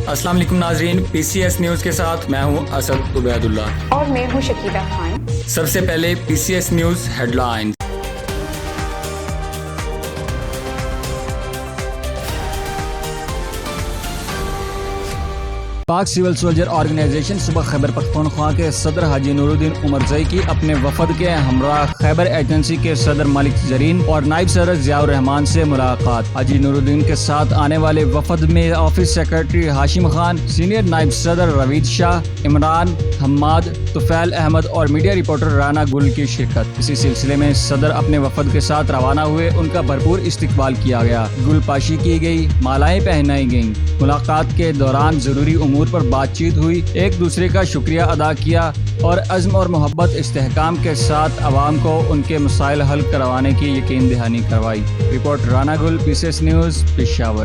السلام علیکم ناظرین، پی سی ایس نیوز کے ساتھ میں ہوں اسد عبید اللہ اور میں ہوں شکیبہ خان۔ سب سے پہلے P C S news headlines. Pak civil soldier organisation صوبہ خیبر پختونخوا کے صدر حاجی نور الدین عمرزئی کی اپنے وفد کے ہمراہ خیبر ایجنسی کے صدر ملک زرین اور نائب صدر ضیاء الرحمان سے ملاقات۔ حاجی نور الدین کے ساتھ آنے والے وفد میں آفس سیکرٹری ہاشم خان، سینئر نائب صدر روید شاہ، عمران، حماد، طفیل احمد اور میڈیا رپورٹر رانا گل کی شرکت۔ اسی سلسلے میں صدر اپنے وفد کے ساتھ روانہ ہوئے، ان کا بھرپور استقبال کیا گیا، گل پاشی کی گئی، مالائیں پہنائی گئیں۔ ملاقات کے دوران ضروری امور پر بات چیت ہوئی، ایک دوسرے کا شکریہ ادا کیا اور عزم اور محبت استحکام کے ساتھ عوام کو ان کے مسائل حل کروانے کی یقین دہانی کروائی۔ رپورٹ رانا گل، پی سی ایس نیوز، پشاور۔